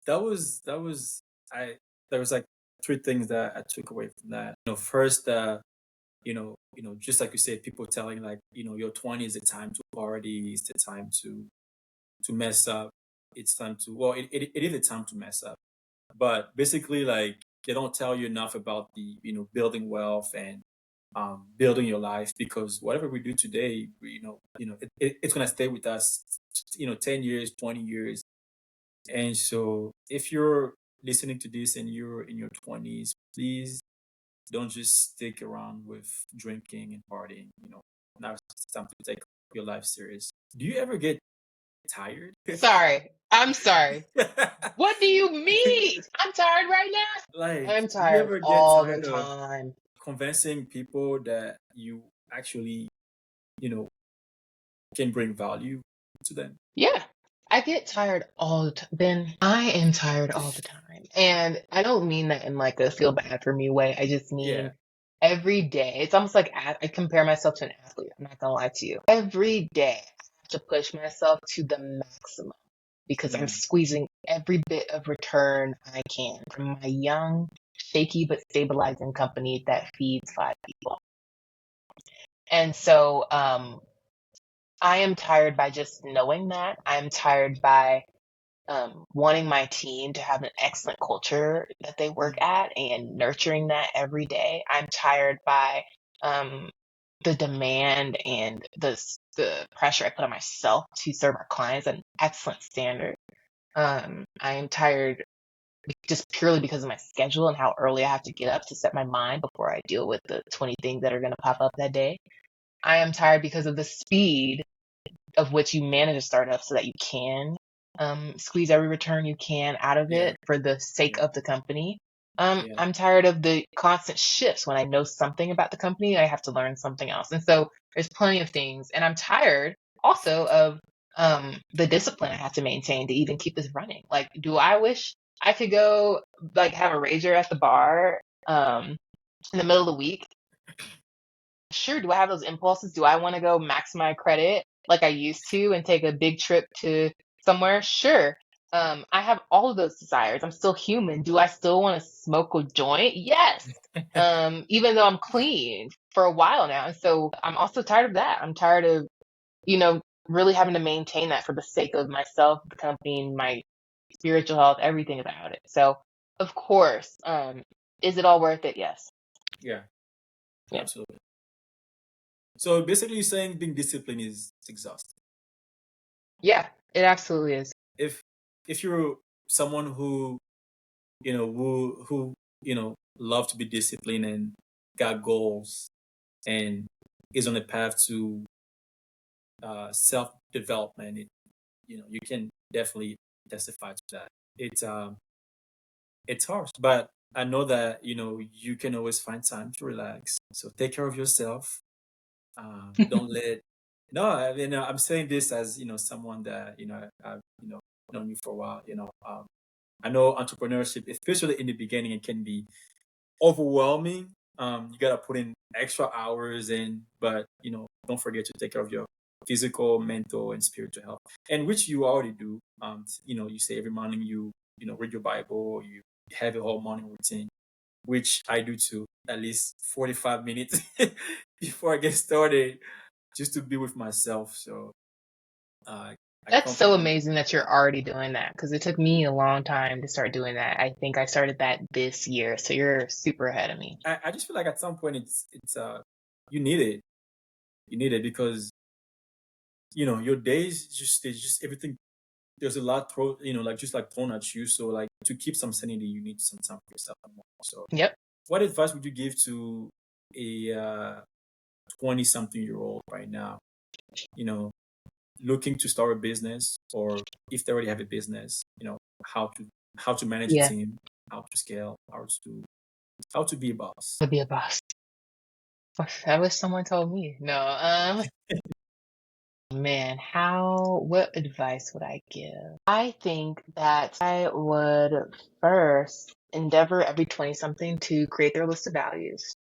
I there was like three things that I took away from that. First, just like you said, people telling like, your 20s is the time to party, it's the time to mess up. It's time to well, it is the time to mess up. But basically, like, they don't tell you enough about the building wealth and building your life, because whatever we do today, it's gonna stay with us, 10 years, 20 years. And so, if you're listening to this and you're in your 20s, please don't just stick around with drinking and partying. Now it's time to take your life serious. Do you ever get tired? sorry. I'm sorry. What do you mean? I'm tired right now. Like, I'm do you tired ever get all the tired of time. convincing people that you actually, you know, can bring value to them? Yeah, I get tired all the time. Ben, I am tired all the time. And I don't mean that in like a feel bad for me way. I just Yeah. mean every day. It's almost like I compare myself to an athlete. I'm not gonna lie to you. Every day I have to push myself to the maximum, because I'm Mm. squeezing every bit of return I can from my young, shaky but stabilizing company that feeds five people. And so I am tired by just knowing that. I'm tired by wanting my team to have an excellent culture that they work Mm. at and nurturing that every day. I'm tired by um, the demand and the pressure I put on myself to serve our clients at an excellent standard. I am tired just purely because of my schedule and how early I have to get up to set my mind before I deal with the 20 things that are going to pop up that day. I am tired because of the speed of which you manage a startup so that you can squeeze every return you can out of Yeah. it for the sake Yeah. of the company. Yeah. I'm tired of the constant shifts. When I know something about the company, I have to learn something else. And so there's plenty of things. And I'm tired also of the discipline I have to maintain to even keep this running. Like, do I wish I could go like have a rager at the bar in the middle of the week? Sure. Do I have those impulses? Do I want to go max my credit like I used to and take a big trip to somewhere? Sure. I have all of those desires. I'm still human. Do I still want to smoke a joint? Yes. Even though I'm clean for a while now. And so I'm also tired of that. I'm tired of, you know, really having to maintain that for the sake of myself, the company, my spiritual health, everything about it. So, of course, is it all worth it? Yes. Yeah. Yeah. Absolutely. So basically, you're saying being disciplined is exhausting. Yeah, it absolutely is. If you're someone who who love to be disciplined and got goals and is on a path to self development, you can definitely testify to that. It's harsh, but I know that you can always find time to relax. So take care of yourself. Don't let no. I mean, I'm saying this as someone that I've known you for a while. I know entrepreneurship, especially in the beginning, it can be overwhelming. You gotta put in extra hours in, but don't forget to take care of your physical, mental, and spiritual health, and which you already do. You say every morning read your Bible, you have a whole morning routine, which I do too, at least 45 minutes before I get started, just to be with myself. So I That's so completely. amazing that you're already doing that because it took me a long time to start doing that. I think I started that this year, so you're super ahead of me. I just feel like at some point it's you need it. You need it because your days just there's just everything. There's a lot like just like thrown at you. So like to keep some sanity, you need some time for yourself. So Yep. what advice would you give to a 20-something-year-old right now? You know, looking to start a business, or if they already have a business, how to manage a Yeah, team, how to scale, how to be a boss. to be a boss. I wish someone told me. No, man, what advice would I give? I think that I would first endeavor every 20 something to create their list of values.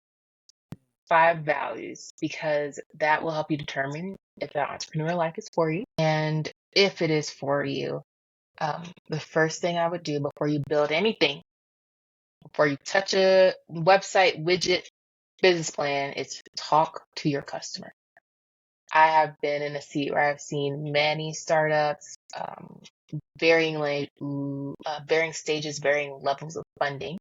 5 values, because that will help you determine if that entrepreneur life is for you. And if it is for you, the first thing I would do before you build anything, before you touch a website, widget, business plan, is talk to your customer. I have been in a seat where I've seen many startups, varying stages, varying levels of funding.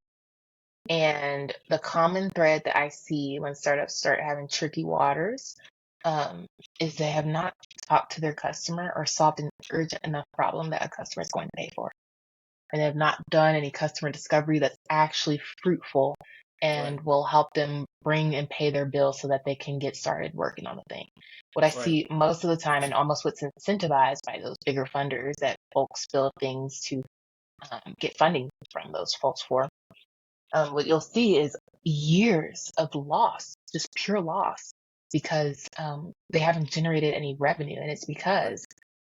And the common thread that I see when startups start having tricky waters is they have not talked to their customer or solved an urgent enough problem that a customer is going to pay for. And they have not done any customer discovery that's actually fruitful Right, and will help them bring and pay their bills so that they can get started working on the thing. What I right, see most of the time, and almost what's incentivized by those bigger funders that folks build things to get funding from those folks for, what you'll see is years of loss, just pure loss, because they haven't generated any revenue. And it's right. because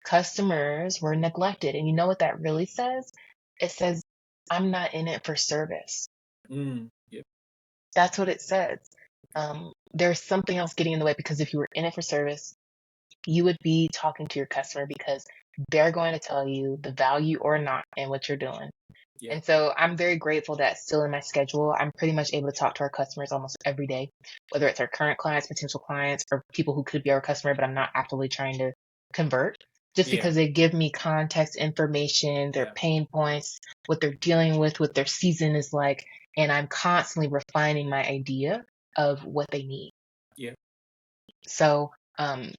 customers were neglected. And you know what that really says? It says, I'm not in it for service. Yep. That's what it says. There's something else getting in the way, because if you were in it for service, you would be talking to your customer because they're going to tell you the value or not in what you're doing. Yeah. And so I'm very grateful that still in my schedule, I'm pretty much able to talk to our customers almost every day, whether it's our current clients, potential clients, or people who could be our customer, but I'm not actively trying to convert, just Yeah. because they give me context information, their Yeah. pain points, what they're dealing with, what their season is like. And I'm constantly refining my idea of what they need. Yeah. So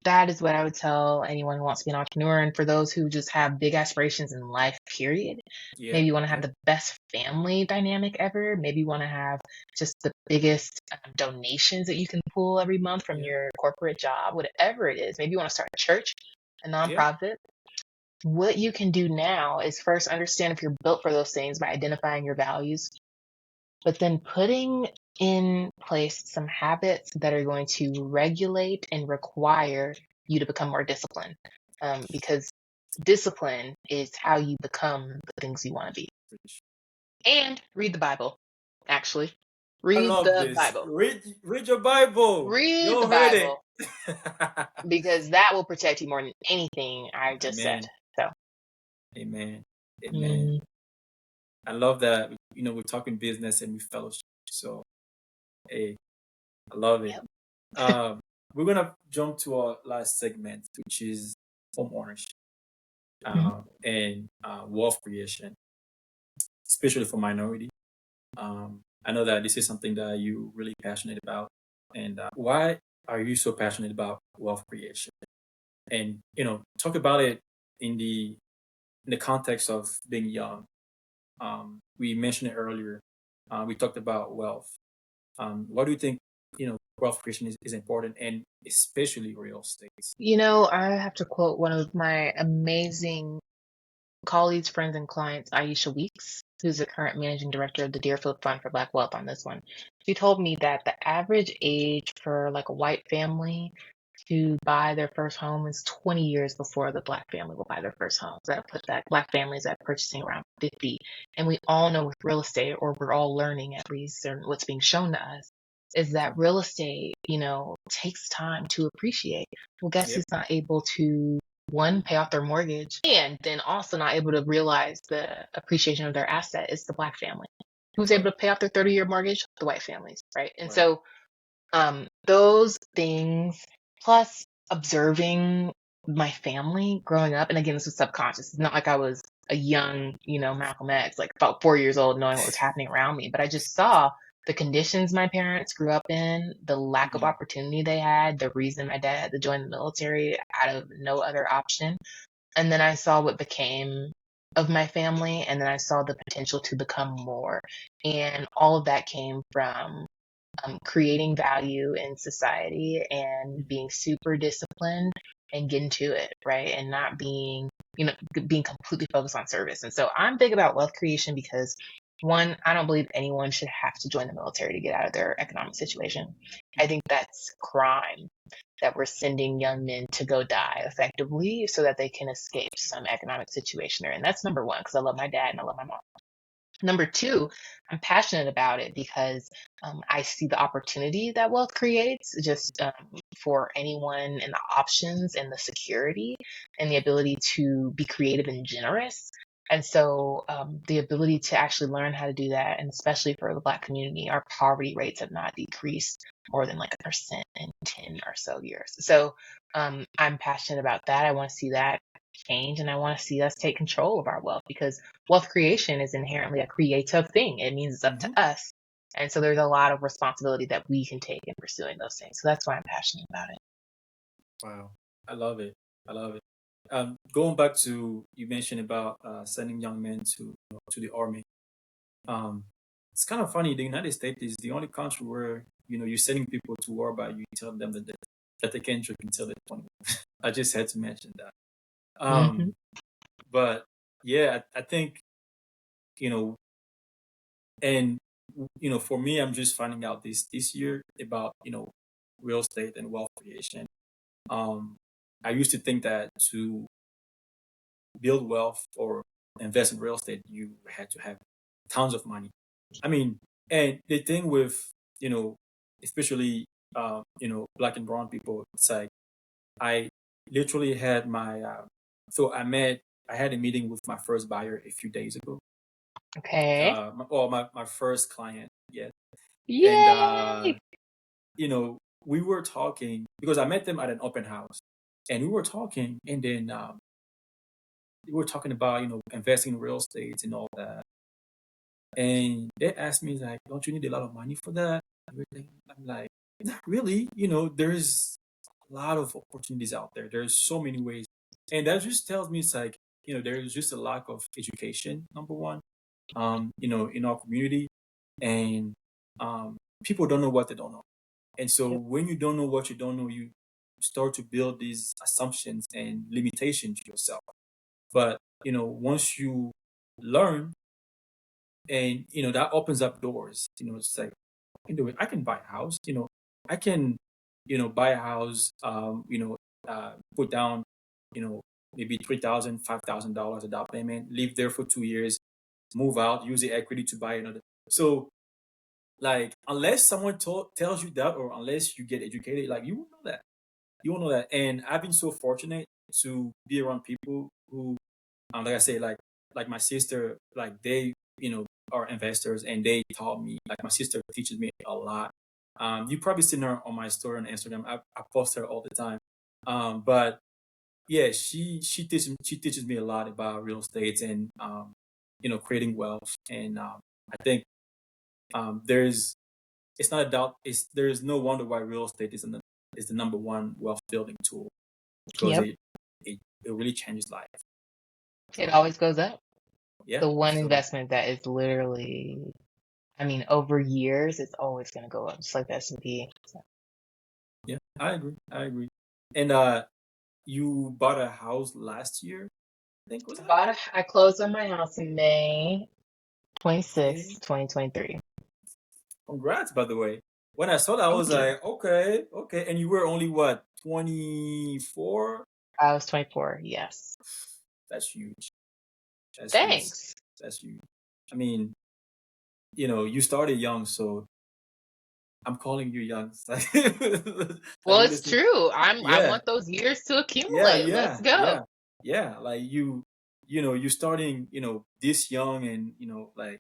That is what I would tell anyone who wants to be an entrepreneur. And for those who just have big aspirations in life, period, Yeah. maybe you want to have Yeah. the best family dynamic ever. Maybe you want to have just the biggest donations that you can pull every month from Yeah. your corporate job, whatever it is. Maybe you want to start a church, a Yeah. nonprofit. What you can do now is first understand if you're built for those things by identifying your values, but then putting in place some habits that are going to regulate and require you to become more disciplined. Because discipline is how you become the things you want to be. And read the Bible, actually. I Read love the this. Bible. Read your Bible. Read the You heard it. Bible because that will protect you more than anything I just said. Amen. So, Amen. Amen. mm, I love that. We're talking business and we fellowship. So, hey, I love it. yep. We're gonna jump to our last segment, which is home ownership Mhm. and wealth creation, especially for minority. I know that this is something that you're really passionate about. And why are you so passionate about wealth creation? And talk about it in the context of being young. We mentioned it earlier. We talked about wealth. Why do you think wealth creation is important, and especially real estate? I have to quote one of my amazing colleagues, friends, and clients, Aisha Weeks, who's the current managing director of the Deerfield Fund for Black Wealth on this one. She told me that the average age for like a white family to buy their first home is 20 years before the black family will buy their first home. So that puts that black families at purchasing around 50. And we all know with real estate, or we're all learning at least, or what's being shown to us, is that real estate, takes time to appreciate. Well, guess Yep. who's not able to one, pay off their mortgage, and then also not able to realize the appreciation of their asset is the black family. Who's able Right. to pay off their 30-year mortgage? The white families, right? And Right. so those things, plus observing my family growing up, and again, this was subconscious. It's not like I was a young, Malcolm X, like about 4 years old, knowing what was happening around me, but I just saw the conditions my parents grew up in, the lack of Mhm. opportunity they had, the reason my dad had to join the military out of no other option. And then I saw what became of my family, and then I saw the potential to become more. And all of that came from creating value in society and being super disciplined and getting to it, right? And not being completely focused on service. And so I'm big about wealth creation because one, I don't believe anyone should have to join the military to get out of their economic situation. I think that's crime that we're sending young men to go die effectively so that they can escape some economic situation they're in. That's number one, because I love my dad and I love my mom. Number two, I'm passionate about it because I see the opportunity that wealth creates just for anyone, and the options and the security and the ability to be creative and generous. And so the ability to actually learn how to do that, and especially for the Black community, our poverty rates have not decreased more than like 1% in 10 or so years. So I'm passionate about that. I want to see that change, and I want to see us take control of our wealth because wealth creation is inherently a creative thing. It means it's up to Mhm. us. And so there's a lot of responsibility that we can take in pursuing those things. So that's why I'm passionate about it. Wow. I love it. I love it. Going back to you mentioned about sending young men to the army. Um, it's kind of funny. The United States is the only country where you're sending people to war, but you tell them that they can't drink until they're 21. I just had to mention that. Mm-hmm. But yeah, I think you know, and for me, I'm just finding out this year about real estate and wealth creation. Um, I used to think that to build wealth or invest in real estate, you had to have tons of money. I mean, and the thing with, especially, black and brown people, it's like I literally had so I had a meeting with my first buyer a few days ago. Okay. My first client, yeah. And, Yay! we were talking because I met them at an open house and we were talking and then, we were talking about, investing in real estate and all that. And they asked me like, "Don't you need a lot of money for that?" And everything. I'm like, "Not really. There's lot of opportunities out there. There's so many ways, and that just tells me it's like there's just a lack of education. Number one, in our community, and people don't know what they don't know. And so Yep. when you don't know what you don't know, you start to build these assumptions and limitations to yourself. But once you learn, and that opens up doors. It's like I can do it. I can buy a house. I can buy a house. Put down maybe $3,000, $5,000 a down payment. Live there for 2 years. Move out. Use the equity to buy another. So like unless someone tells you that, or unless you get educated, like you won't know that. You won't know that. And I've been so fortunate to be around people who, like I say, like my sister, like they are investors, and they taught me. Like my sister teaches me a lot. You probably seen her on my story on Instagram. I post her all the time. But yeah, she teaches me a lot about real estate, and creating wealth. And I think there's it's not a doubt. There's no wonder why real estate is the number one wealth building tool, because Yep. it really changes life. It always goes up. Yeah. The one So investment that is literally, I mean, over years, it's always going to go up, just like the S&P. So, yeah, I agree. I agree. And you bought a house last year, I think, was that? I closed on my house in May 26, Okay. 2023. Congrats, by the way. When I saw that, I was Thank you. like, okay, okay. And you were only what, 24? I was 24. Yes. That's huge. That's huge. Thanks. That's huge. I mean, you started young, so I'm calling you young. Like Well, what it's is it? true. I Yeah, want those years to yeah, accumulate. Let's yeah, go. yeah, yeah. Like you starting, this young, and like,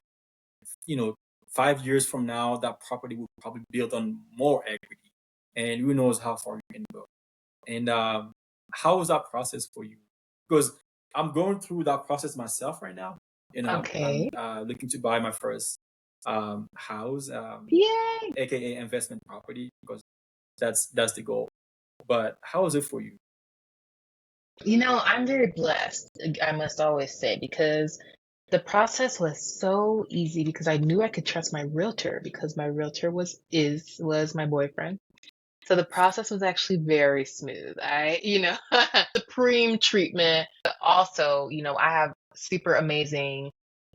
you know, 5 years from now, that property will probably build on more equity, and who knows how far you can go. And how was that process for you? Because I'm going through that process myself right now. I'm Okay. looking to buy my first house, Yay. aka investment property, because that's the goal. But how is it for you? I'm very blessed, I must always say, because the process was so easy because I knew I could trust my realtor because my realtor was my boyfriend. So the process was actually very smooth. Supreme treatment, but also, I have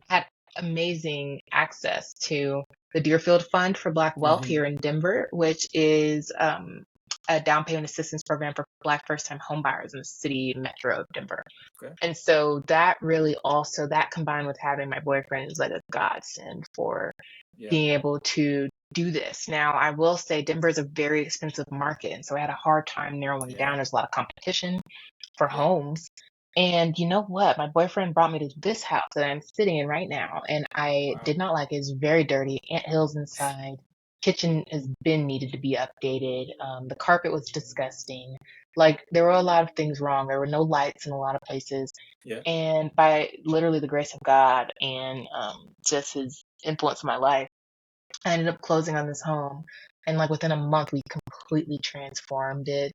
had amazing access to the Deerfield Fund for Black Wealth Hmm. here in Denver, which is a down payment assistance program for Black first-time homebuyers in the city metro of Denver. Okay. And so that really also, that combined with having my boyfriend is like a godsend for Yeah. being able to do this. Now, I will say Denver is a very expensive market, and so I had a hard time narrowing it Yeah. down. There's a lot of competition for Yeah. homes. And you know what? My boyfriend brought me to this house that I'm sitting in right now, and I Wow. did not like it. It's very dirty, anthills inside. Kitchen has been needed to be updated. The carpet was disgusting. Like there were a lot of things wrong. There were no lights in a lot of places. Yeah. And by literally the grace of God and just his influence in my life, I ended up closing on this home, and like within a month, we completely transformed it.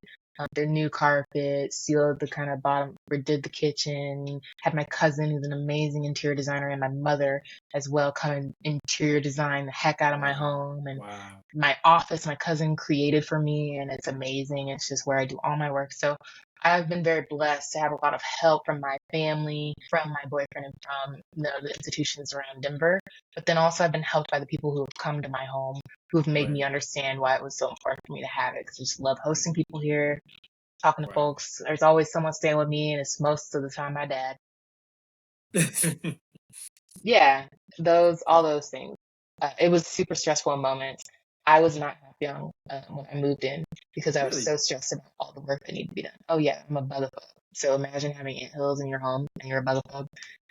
The new carpet, sealed the kind of bottom, redid the kitchen. Had my cousin, who's an amazing interior designer, and my mother as well, come and interior design the heck out of my Wow. home. And Wow. my office, my cousin created for me, and it's amazing. It's just where I do all my work. So I've been very blessed to have a lot of help from my family, from my boyfriend, and from the institutions around Denver. But then also I've been helped by the people who have come to my home, who have made Right. me understand why it was so important for me to have it. Because I just love hosting people here, talking to Wow. folks. There's always someone staying with me, and it's most of the time my dad. Yeah, all those things. It was super stressful in moments. I was not half young when I moved in because I was Really? so stressed about all the work that needed to be done. Oh yeah, I'm a bugaphobe. So imagine having anthills in your home and you're a bugaphobe,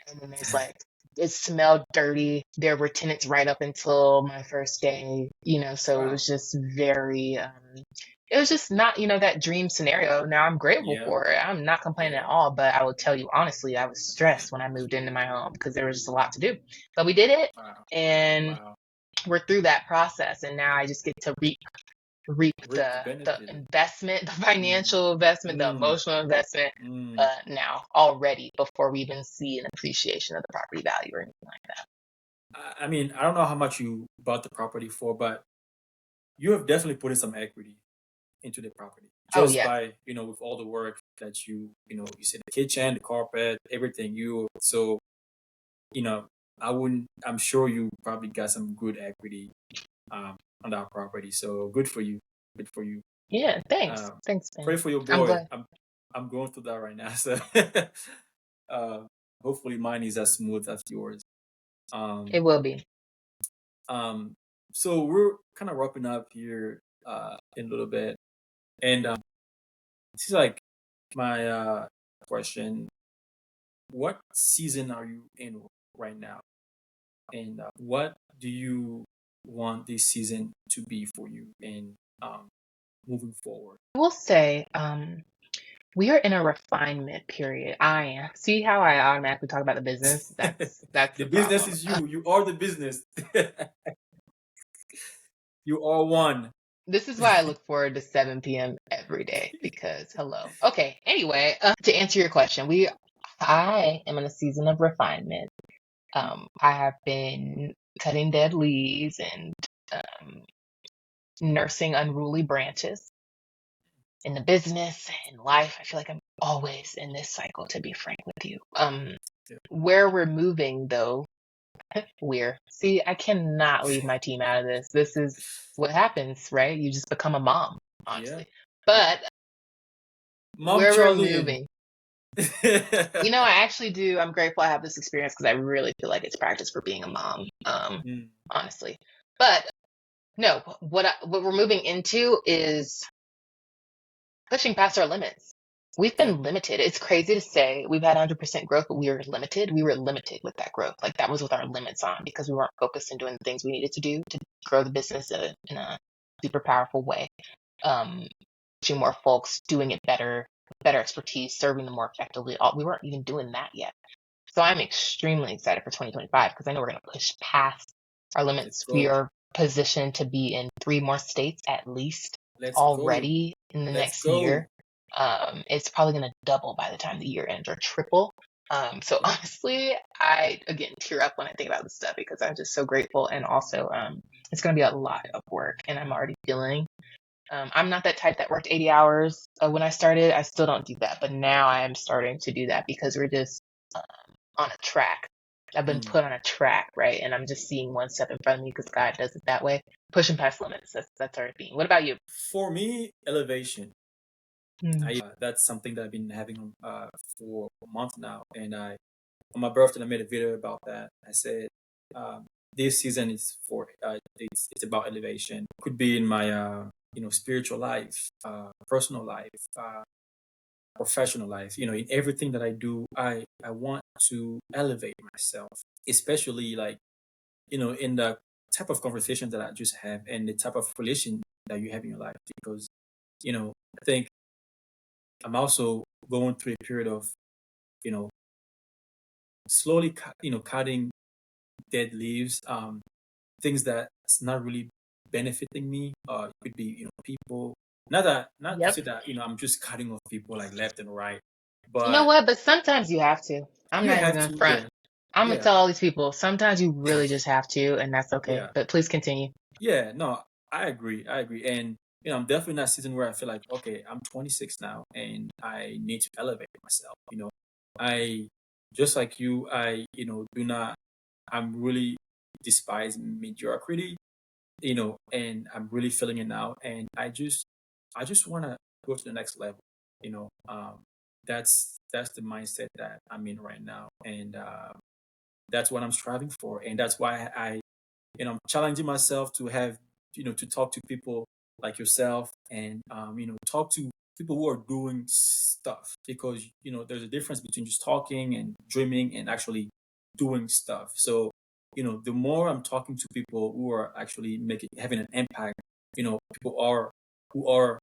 and then there's like it smelled dirty. There were tenants right up until my first day, so it Wow. was just very it was just not, that dream scenario. Now I'm grateful Yeah. for it. I'm not complaining at Yeah. all, but I will tell you honestly, I was stressed when I moved into my home because there was just a lot to do. But we did it, Wow. and Wow. we're through that process, and now I just get to reap reap Reap the the benefit. investment, the Mm, financial investment, the mm, emotional investment mm. now already before we even see an appreciation of the property value or anything like that. I mean, I don't know how much you bought the property for, but you have definitely put in some equity into the property Oh just yeah. by, with all the work that you said the kitchen, the carpet, everything. So, you know, I'm sure you probably got some good equity on that property. So good for you. Good for you. Yeah, thanks. Um, Thanks, Pray man. for your I'm boy. glad. I'm going through that right now. So uh, hopefully mine is as smooth as yours. Um, It will be. um, so we're kind of wrapping up here in a little bit, and this is like my question: what season are you in right now, and what do you want this season to be for you, and moving forward? I will say, we are in a refinement period. I am. See how I automatically talk about the business? That's The the business problem. is you. You are the business. You are one. This is why I look forward to 7 p.m. every day because hello. Okay, anyway, to answer your question, I am in a season of refinement. I have been cutting dead leaves and um, nursing unruly branches in the business and life. I feel like I'm always in this cycle, to be frank with you. Where we're moving though, see, I cannot leave my team out of this. This is what happens, right? You just become a mom, Yeah. honestly. But Mom where we're Charlyn. moving, I actually do. I'm grateful I have this experience because I really feel like it's practice for being a mom, Mm, honestly. But no, what we're moving into is pushing past our limits. We've yeah. been limited. It's crazy to say we've had 100% growth, but we were limited. We were limited with that growth. Like that was with our limits on because we weren't focused on doing the things we needed to do to grow the business in a super powerful way. Um, Reaching more folks, doing it better, better expertise, serving them more effectively. We weren't even doing that yet. So I'm extremely excited for 2025 because I know we're going to push past our Let's limits. We go. are positioned to be in 3 more states at least Let's go. already in the Let's next go. year. It's probably going to double by the time the year ends or triple. So Yeah. honestly, I again tear up when I think about this stuff because I'm just so grateful. And also, it's going to be a lot of work, and I'm already feeling. I'm not that type that worked 80 hours when I started. I still don't do that, but now I am starting to do that because we're just on a track. I've been Mm. put on a track, right? And I'm just seeing one step in front of me because God does it that way. Pushing past limits. That's our theme. What about you? For me, elevation. Mm. That's something that I've been having for a month now, and I on my birthday I made a video about that. I said this season is for it's about elevation. Could be in my spiritual life, personal life, professional life. In everything that I do, I want to elevate myself, especially like in the type of conversation that I just have and the type of relation that you have in your life. Because I think I'm also going through a period of you know slowly cutting dead leaves, things that's not really benefiting me. It could be people. Not to Yep. say that I'm just cutting off people like left and right, You know but what? But sometimes you have to. I'm you not even have gonna to. front. Yeah, I'm gonna yeah, tell all these people. Sometimes you really just have to, and that's okay. yeah. But please continue. Yeah, no, I agree. I agree. And I'm definitely in that season where I feel like, okay, I'm 26 now and I need to elevate myself. I just like you, I, do not I'm really despise mediocrity, and I'm really feeling it now. And I just wanna go to the next level, you know. That's the mindset that I'm in right now. And that's what I'm striving for. And that's why I'm challenging myself to have to talk to people like yourself, and talk to people who are doing stuff, because there's a difference between just talking and dreaming and actually doing stuff. So the more I'm talking to people who are actually making having an impact, people are who are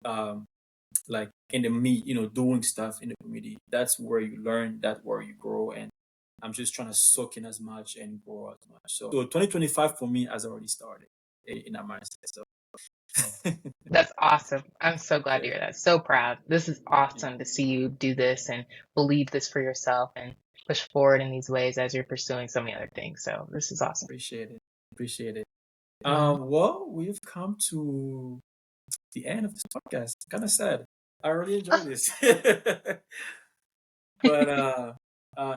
um like in the meat, doing stuff in the community. That's where you learn, that's where you grow. And I'm just trying to soak in as much and grow as much. So 2025 for me has already started in that mindset. So That's awesome. I'm so glad to Yeah, hear that. So proud. This is thank you. awesome to see you do this and believe this for yourself and push forward in these ways as you're pursuing so many other things. So this is awesome. Appreciate it. Appreciate it. Mhm. Well, we've come to the end of this podcast. Kind of sad. I really enjoyed this. But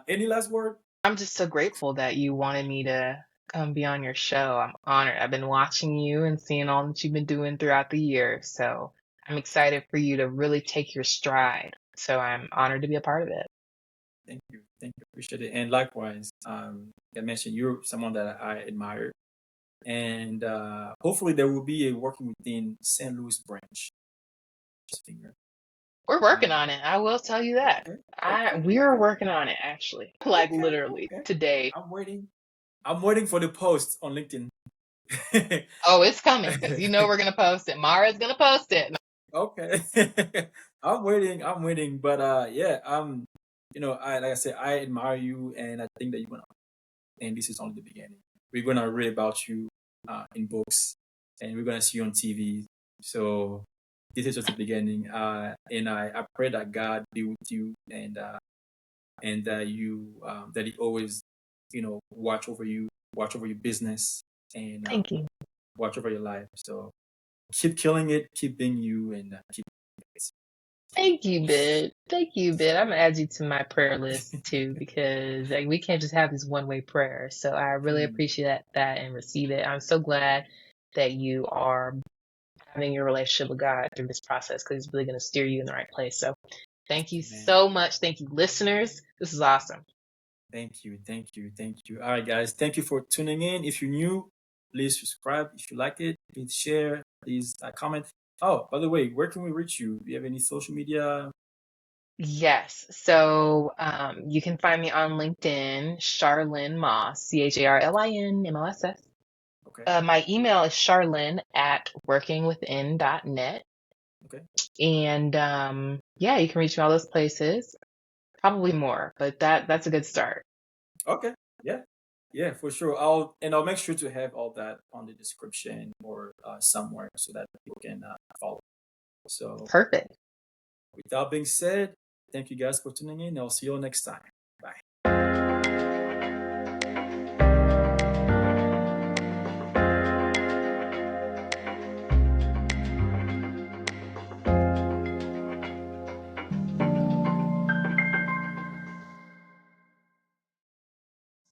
any last word? I'm just so grateful that you wanted me to come be on your show. I'm honored. I've been watching you and seeing all that you've been doing throughout the year. So I'm excited for you to really take your stride. So I'm honored to be a part of it. Thank you. Thank you. Appreciate it. And likewise, I mentioned you're someone that I admire. And hopefully there will be a working within St. Louis branch. Just finger. We're working Um, on it. I will tell you that. okay. Okay. We're Okay. working on it actually. Like Okay. literally Okay. today. I'm waiting. I'm waiting for the post on LinkedIn. Oh, it's coming because you know we're gonna post it. Mara's gonna post it. Okay. I'm waiting. I'm waiting. But yeah, I like I said, I admire you, and I think that you're gonna. And this is only the beginning. We're gonna read about you in books, and we're gonna see you on TV. So this is just the beginning. And I pray that God be with you, and that that He always, watch over your business, and Thank you. watch over your life. So keep killing it, keep being you, and keep. Thank you, Bid. Thank you, Bid. I'm gonna add you to my prayer list too because like, we can't just have this one-way prayer. So I really Mm, appreciate that and receive it. I'm so glad that you are having your relationship with God through this process because it's really gonna steer you in the right place. So thank you amen. so much. Thank you, listeners. This is awesome. Thank you, thank you, thank you. All right, guys, thank you for tuning in. If you're new, please subscribe. If you like it, please share. Please comment. Oh, by the way, where can we reach you? Do you have any social media? Yes. So you can find me on LinkedIn, Charlyn Moss, CharlinMoss. Okay, My email is charlyn at workingwithin.net. okay, And yeah, you can reach me all those places. Probably more, but that's a good start. okay. Yeah, yeah, for sure. I'll make sure to have all that on the description or somewhere so that people can follow. So, Perfect. with that being said, thank you guys for tuning in. I'll see you all next time.